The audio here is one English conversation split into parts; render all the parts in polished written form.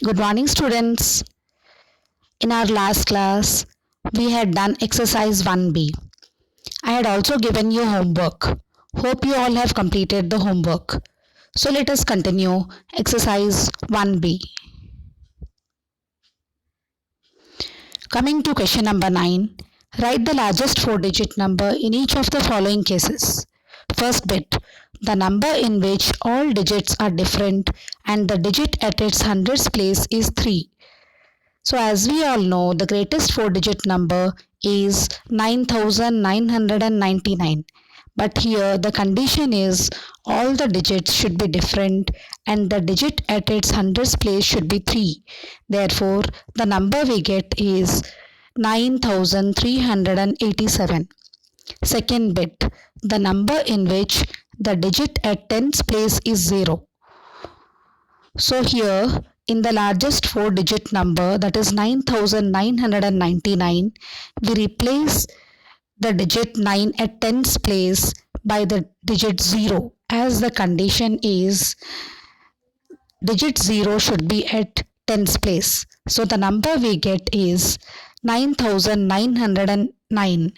Good morning, students. In our last class, we had done exercise 1B. I had also given you homework. Hope you all have completed the homework. So let us continue exercise 1B. Coming to question number 9, write the largest 4-digit number in each of the following cases. First bit, the number in which all digits are different and the digit at its hundreds place is 3. So as we all know, the greatest 4-digit number is 9999. But here the condition is all the digits should be different and the digit at its hundreds place should be 3. Therefore, the number we get is 9387. Second bit, the number in which the digit at tens place is 0. So here in the largest 4-digit number, that is 9999, we replace the digit 9 at tens place by the digit 0, as the condition is digit 0 should be at tens place. So the number we get is 9909.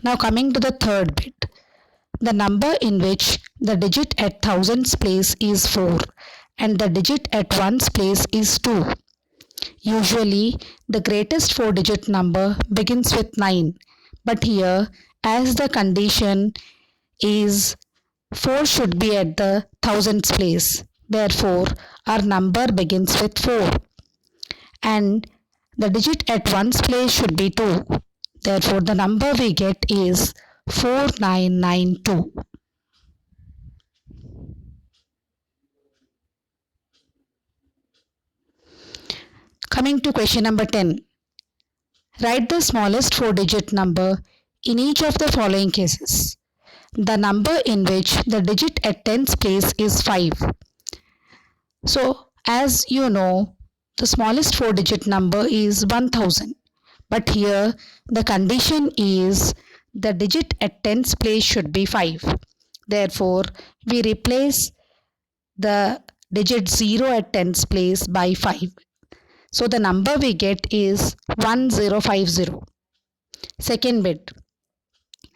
Now coming to the third bit, the number in which the digit at thousands place is 4 and the digit at ones place is 2. Usually, the greatest 4-digit number begins with 9, but here, as the condition is 4 should be at the thousands place, therefore, our number begins with 4 and the digit at ones place should be 2. Therefore, the number we get is 4992. Coming to question number 10. Write the smallest 4-digit number in each of the following cases. The number in which the digit at tens place is 5. So, as you know, the smallest 4-digit number is 1000. But here, the condition is the digit at tens place should be 5. Therefore, we replace the digit 0 at tens place by 5. So the number we get is 1050. Second bit,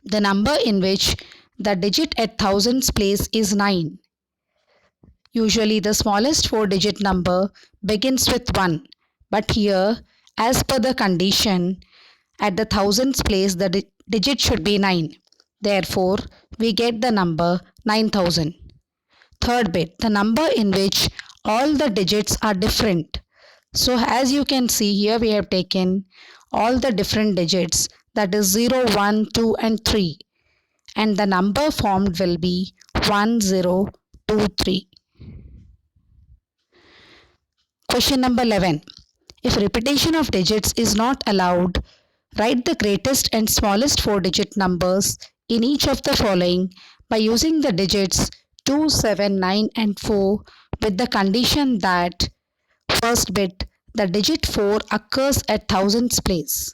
the number in which the digit at thousands place is 9. Usually the smallest 4-digit number begins with 1. But here, as per the condition, at the thousands place the digit should be 9. Therefore, we get the number 9000. Third bit, the number in which all the digits are different. So as you can see here, we have taken all the different digits, that is 0, 1, 2 and 3, and the number formed will be 1023. Question number 11. If repetition of digits is not allowed, write the greatest and smallest 4-digit numbers in each of the following by using the digits 2, 7, 9 and 4 with the condition that first bit, the digit 4 occurs at thousands place.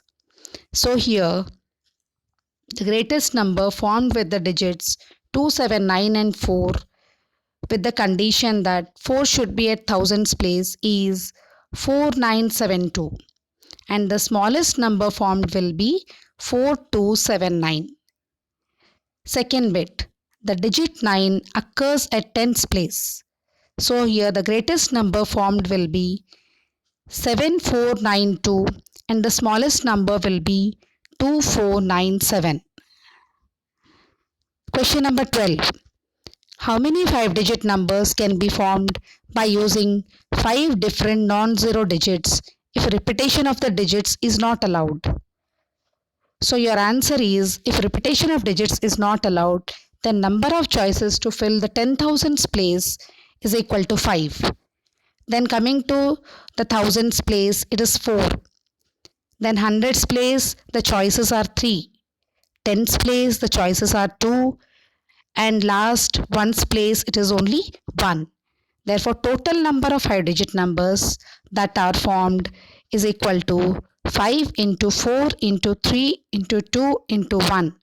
So here, the greatest number formed with the digits 2, 7, 9 and 4 with the condition that 4 should be at thousands place is 4972. And the smallest number formed will be 4279. Second bit, the digit 9 occurs at tens place. So here the greatest number formed will be 7492 and the smallest number will be 2497. Question number 12. How many 5-digit numbers can be formed by using 5 different non-zero digits if repetition of the digits is not allowed? So your answer is, if repetition of digits is not allowed, then number of choices to fill the 10,000s place is equal to 5. Then coming to the thousands place, it is 4. Then hundreds place, the choices are 3. Tens place, the choices are 2. And last, ones place, it is only 1. Therefore, total number of 5-digit numbers that are formed is equal to 5 into 4 into 3 into 2 into 1.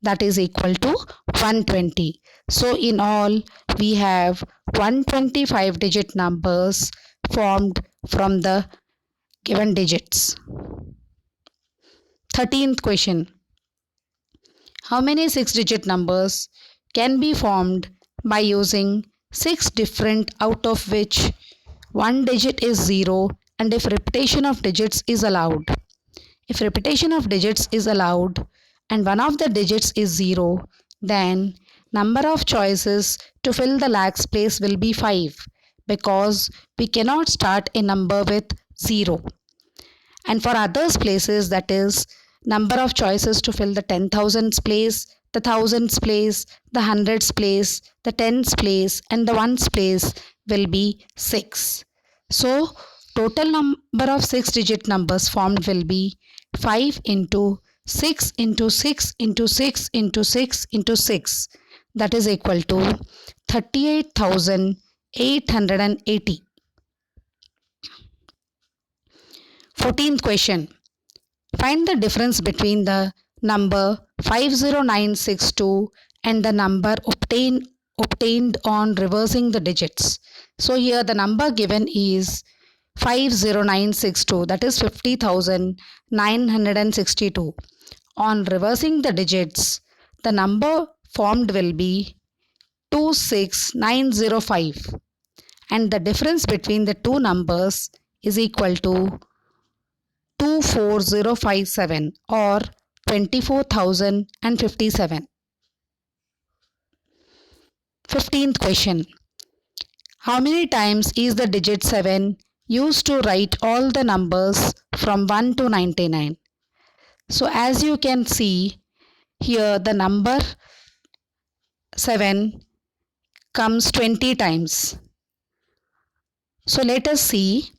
That is equal to 120. So in all, we have 125 digit numbers formed from the given digits. 13th question. How many 6-digit numbers can be formed by using 6 different out of which one digit is 0 and if repetition of digits is allowed? If repetition of digits is allowed and one of the digits is 0, then number of choices to fill the lakhs place will be 5 because we cannot start a number with 0. And for others places, that is number of choices to fill the 10,000s place, the thousands place, the hundreds place, the tens place and the ones place will be 6. So total number of 6-digit numbers formed will be 5 into 6 into 6 into 6 into 6 into 6, that is equal to 38,880. 14th question. Find the difference between the number 50962 and the number obtained on reversing the digits. So here the number given is 50962, that is 50,962. On reversing the digits, the number formed will be 26905 and the difference between the two numbers is equal to 24057 or 24,057. 15th question. How many times is the digit 7 used to write all the numbers from 1 to 99? So as you can see here, the number 7 comes 20 times. So let us see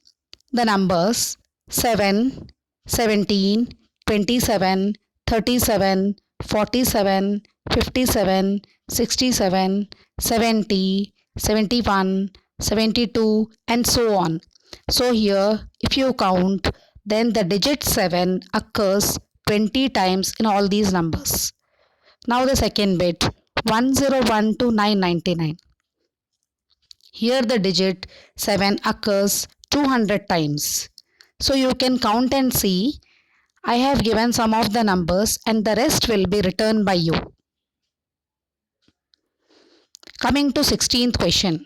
the numbers 7, 17, 27, 37, 47, 57, 67, 70, 71, 72 and so on. So here if you count, then the digit 7 occurs 20 times in all these numbers. Now the second bit, 101 to 999. Here the digit 7 occurs 200 times. So you can count and see. I have given some of the numbers and the rest will be returned by you. Coming to 16th question.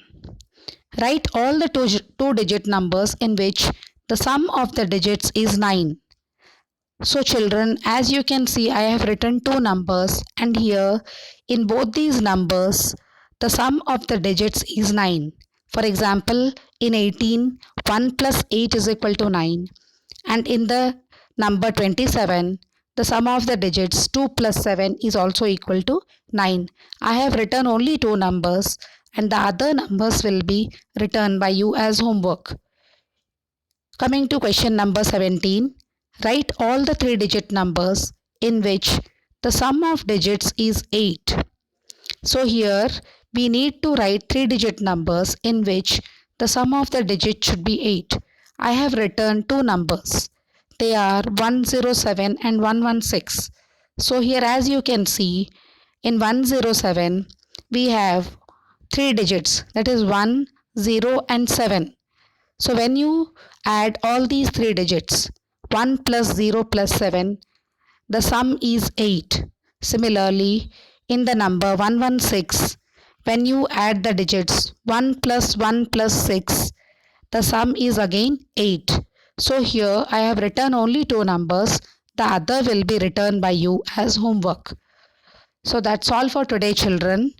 Write all the two-digit numbers in which the sum of the digits is 9. So children, as you can see, I have written two numbers and here in both these numbers, the sum of the digits is 9. For example, in 18, 1 plus 8 is equal to 9. And in the number 27, the sum of the digits 2 plus 7 is also equal to 9. I have written only two numbers and the other numbers will be written by you as homework. Coming to question number 17, write all the 3-digit numbers in which the sum of digits is 8. So here we need to write 3-digit numbers in which the sum of the digits should be 8. I have written two numbers. They are 107 and 116. So here as you can see, in 107 we have 3 digits, that is 1, 0 and 7. So when you add all these 3 digits, 1 plus 0 plus 7, the sum is 8. Similarly, in the number 116, when you add the digits 1 plus 1 plus 6, the sum is again 8. So here I have written only two numbers. The other will be written by you as homework. So that's all for today, children,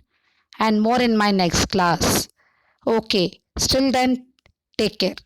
and more in my next class. Okay, still then, take care.